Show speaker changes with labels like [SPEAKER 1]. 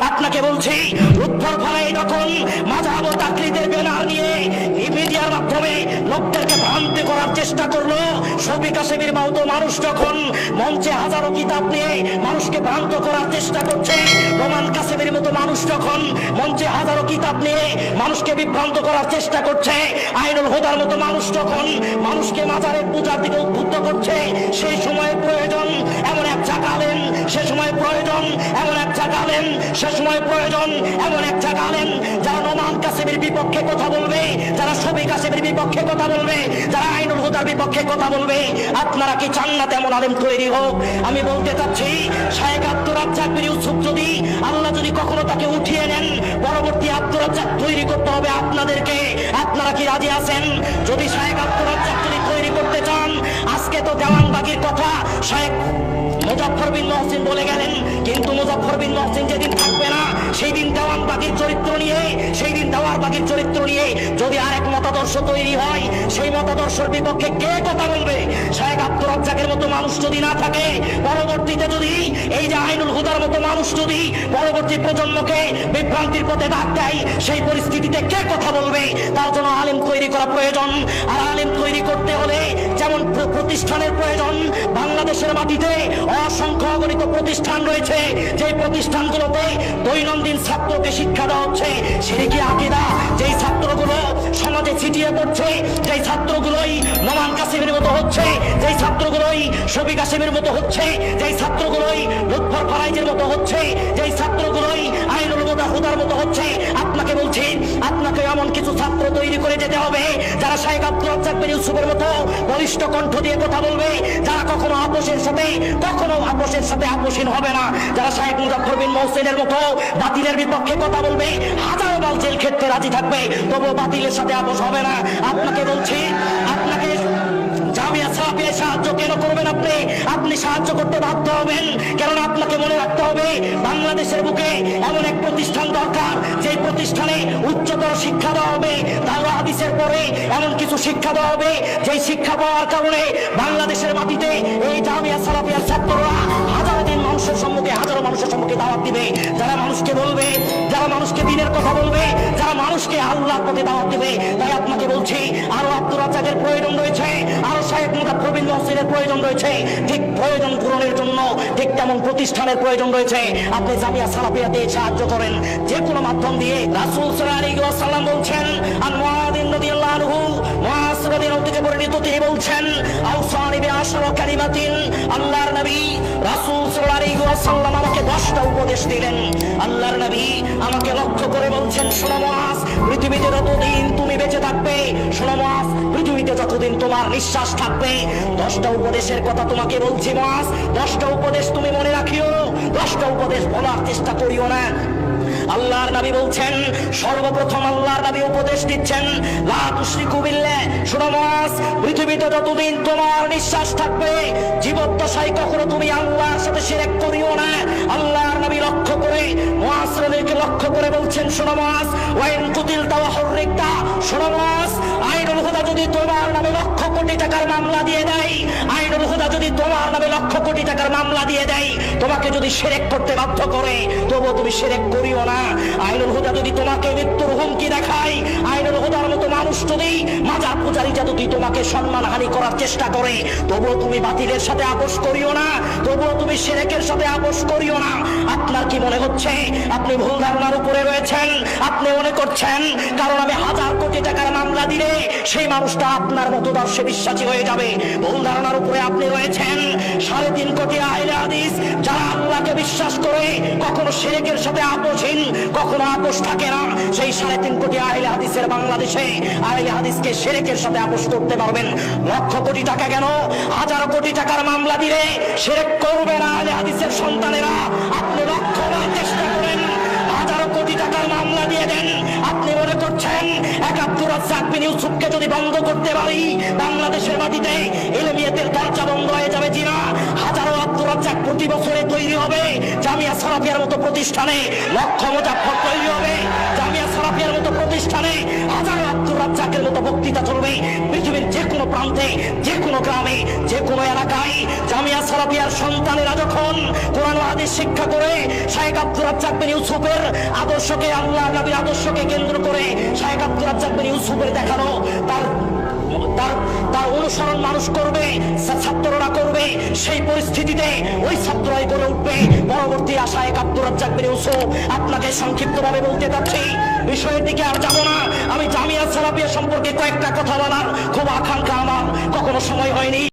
[SPEAKER 1] আপনাকে বলছি, উত্তর ফলাই যখন মাযহাব ও তাকলিদের ব্যানার নিয়ে মিডিয়ার মাধ্যমে লোকদেরকে ভ্রান্ত করার চেষ্টা করলো, শফিক কাসেমীর মতো মানুষ যখন মঞ্চে হাজারো কিতাব নিয়ে মানুষকে ভ্রান্ত করার চেষ্টা করছে, নোমান কাসেমীর মতো মানুষ যখন মঞ্চে হাজারো কিতাব নিয়ে মানুষকে বিভ্রান্ত করার চেষ্টা করছে, আইনুল হুদার মতো মানুষ যখন মানুষকে মাজারের পূজার দিকে উদ্বুদ্ধ করছে, সেই সময় প্রয়োজন এমন এক জাগালেন, সে সময় প্রয়োজন এমন এক জাগালেন, সে সময় প্রয়োজন এমন এক জাগালেন যারা নোমান কাসেমীর বিপক্ষে কথা বলবে, যারা শফিক কাসেমীর বিপক্ষে কথা বলবে, যারা আইনুল হুদার বিপক্ষে কথা বলবে। আপনারা কি চান না তেমন আলেম তৈরি হোক? আমি বলতে চাচ্ছি, শায়েখ আব্দুর রাজ্জাক বিন ইউসুফ যদি আল্লাহ যদি কখনো তাকে উঠিয়ে নেন, পরবর্তী আব্দুর রাজ্জাক তৈরি করতে হবে আপনাদেরকে। আপনারা কি রাজি আছেন? যদি শায়েখ আব্দুর রাজ্জাক যদি তৈরি করতে চান, আজকে তো দেওয়ানবাগির কথা শায়েখ মুজাফফর বিন মহসিন বলে গেলেন, কিন্তু মুজাফফর বিন মহসিন যেদিন থাকবে না, সেই দিন দেওয়ানবাগির চরিত্র নিয়ে, সেই দিন দেওয়ানবাগির চরিত্র নিয়ে যদি আরেক মতাদর্শ তৈরি হয়, সেই মতাদর্শের বিপক্ষে কে কথা বলবে? শায়েখ আব্দুর রাজ্জাকের মতো মানুষ যদি না থাকে, পরবর্তীতে যদি এই যে আইনুল হুদার মতো মানুষ যদি পরবর্তী প্রজন্মকে বিভ্রান্তির পথে ডাক দেয়, সেই পরিস্থিতিতে কে কথা বলবে? তার জন্য আলেম তৈরি করা প্রয়োজন। আর আলেম তৈরি করতে হলে যেমন প্রতিষ্ঠানের প্রয়োজন, বাংলাদেশের মাটিতে অসংখ্য অগণিত প্রতিষ্ঠান রয়েছে, যে প্রতিষ্ঠানগুলোতে দৈনন্দিন ছাত্রকে শিক্ষা দেওয়া হচ্ছে শিরকি আকীদা, যেই ছাত্রগুলো সমাজে ছিটিয়ে পড়ছে, যেই ছাত্রগুলোই নোমান কাসেমীর মতো হচ্ছে, যেই ছাত্রগুলোই শফিক কাসেমীর মতো হচ্ছে, যেই ছাত্রগুলোই লুৎফর ফারাইজের মতো হচ্ছে, যেই ছাত্রগুলোই আইনুল হুদার মতো হচ্ছে, আপনাকে বলছি, আপনাকে এমন কিছু ছাত্র তৈরি করে যেতে হবে যারা শায়েখ আব্দুর রাজ্জাক বিন ইউসুফের মতো বলিষ্ঠ কণ্ঠ দিয়ে কথা বলবে, যারা কখনো আপোষের সাথে আপোষহীন হবে না, যারা শায়েখ মুজাফফর বিন মহসিনের মতো বাতিলের বিপক্ষে কথা বলবে, হাজারো বার জেল খেটতে রাজি থাকবে, তবুও বাতিলের সাথে আপোষ হবে না। আপনাকে বলছি, আপনাকে জামিয়া সালাফিয়ায় সাহায্য কেন করবেন? আপনি সাহায্য করতে বাধ্য হবেন, কারণ আপনাকে মনে রাখতে হবে বাংলাদেশের বুকে এমন এক প্রতিষ্ঠান দরকার, যে প্রতিষ্ঠানে উচ্চতর শিক্ষা দেওয়া হবে, দাওয়া হাদিসের পরে এমন কিছু শিক্ষা দেওয়া হবে, যেই শিক্ষা পাওয়ার কারণে বাংলাদেশের মাটিতে এই জামিয়া সালাফিয়ার ছাত্ররা হাজারো মানুষের সম্মুখে দাওয়াত দিবে, যারা মানুষকে বলবে, যারা মানুষকে দ্বীনের কথা বলবে, যারা মানুষকে আল্লাহর পথে দাওয়াত দিবে। তাই আপনাকে বলছি, আরো আব্দুর রাজ্জাকের প্রয়োজন রয়েছে, আরো শায়েখ মুজাফফর বিন মহসিনের প্রয়োজন রয়েছে। ঠিক প্রয়োজন পূরণের জন্য ঠিক তেমন প্রতিষ্ঠানের প্রয়োজন রয়েছে। আপনি জামিয়া সালাফিয়াতে সাহায্য করেন যে কোনো মাধ্যম দিয়ে। রাসূল সাল্লাল্লাহু আলাইহি ওয়াসাল্লাম বলছেন, আন মুআয রাদিয়াল্লাহু আনহু, মুআয রাদিয়াল্লাহু থেকে বর্ণিত, তিনি বলছেন, আওসানি বিআশরা কালিমাতিন, আল্লাহর নবী রাসূল সাল্লাল্লাহু আলাইহি ওয়াসাল্লাম আমাকে 10টা উপদেশ দিলেন। আল্লাহর নবী আমাকে লক্ষ্য করে বলছেন, শোনো মুআয, পৃথিবীতে যতদিন তুমি বেঁচে থাকবে, শোনো মুআয, পৃথিবীতে যতদিন তোমার নিঃশ্বাস থাকবে, 10টা উপদেশের কথা তোমাকে বলছি মুআয, 10টা উপদেশ তুমি মনে রাখিও, 10টা উপদেশ বলার চেষ্টা করিও না। আল্লাহর নবী বলছেন, সর্বপ্রথম আল্লাহর নবী উপদেশ দিচ্ছেন, লা তুশরিকু বিল্লাহ, শোনো মুআয, পৃথিবীতে যতদিন তোমার নিঃশ্বাস থাকবে, জীবদ্দশায় কখনো তুমি আল্লাহর সাথে শিরক করিও না। আল্লাহর নবী লক্ষ্য করে মুআয রাদিয়াল্লাহু লক্ষ্য করে বলছেন, শোনো মুআয, ওয়া ইন কুতিলতা ওয়া হুররিকতা, শোনো মুআয, আইনুল হুদা যদি তোমার নামে লক্ষ কোটি টাকার মামলা দিয়ে দেয়, আইনুল হুদা যদি তোমার নামে লক্ষ কোটি টাকার মামলা দিয়ে দেয়, তোমাকে যদি শিরক করতে বাধ্য করে, তবুও তুমি শিরক করিও না। আইনুল হুদা যদি তোমাকে মৃত্যুর হুমকি দেখায়, আইনুল হুদার মতো মানুষ যদি মাজার পূজারীরা যদি তোমাকে সম্মানহানি করার চেষ্টা করে, তবুও তুমি বাতিলের সাথে আপোষ করিও না, তবুও তুমি শিরকের সাথে আপোষ করিও না। আপনার কি মনে হচ্ছে আপনি ভুল ধারণার উপরে রয়েছেন? আপনি মনে করছেন কারণ আমি 1000 কোটি টাকার মামলা দিলে সেই মানুষটা আপনার মতদর্শে বিশ্বাসী হয়ে যাবে। ভুল ধারণার উপরে আপনি রয়েছেন। 3.5 কোটি আহলে হাদিস যারা আল্লাহকে বিশ্বাস করে, কখনো শিরকের সাথে আপোষহীন, কখনো আপোষ থাকে না, সেই 3.5 কোটি আহলে হাদিসের বাংলাদেশে আহলে হাদিসকে শিরকের সাথে আপোষ করতে পারবেন। লক্ষ কোটি টাকা কেন, 1000 কোটি টাকার মামলা দিলে শিরক করবে না আহলে হাদিসের সন্তানেরা। আপনি লক্ষবার চেষ্টা করেন, 1000 কোটি টাকার মামলা দিয়ে দেন। আপনি মনে করছেন এক আব্দুর রাজ্জাক বিন ইউসুফকে যদি বন্ধ করতে পারি, বাংলাদেশের মাটিতে ইলমিয়াতের দরজা বন্ধ হয়ে যাবে? জিনা, হাজারো আব্দুর রাজ্জাক প্রতি বছরে তৈরি হবে, জামিয়া সালাফিয়ার মতো প্রতিষ্ঠানে লক্ষ মুজাফফর তৈরি হবে, জামিয়া সালাফিয়ার মতো প্রতিষ্ঠানে হাজার আব্দুর রাজ্জাকের মতো বক্তৃতা চলবে পৃথিবীর যে কোনো প্রান্তে, যে কোনো গ্রামে, যে কোনো এলাকায়। জামিয়া সালাফিয়ার সন্তানেরা যখন কোরআন ও হাদিস শিক্ষা করে শাইখ আব্দুর রাজ্জাক বিন ইউসুফের আদর্শকে, আল্লাহ নবীর আদর্শকে কেন্দ্র করে শাইখ আব্দুর রাজ্জাক বিন ইউসুফের দেখানো তার অনুসরণ মানুষ করবে, ছাত্ররা করবে, সেই পরিস্থিতিতে ওই ছাত্ররাই গড়ে উঠবে পরবর্তী আশায় আব্দুর রাজ্জাক বিন ইউসুফ। আপনাকে সংক্ষিপ্তভাবে বলতে চাচ্ছি, বিষয়ের দিকে আর যাব না। আমি জামিয়া সালাফিয়া সম্পর্কে কয়েকটা কথা বলার খুব আকাঙ্ক্ষা আমার, কখনো সময় হয়নি।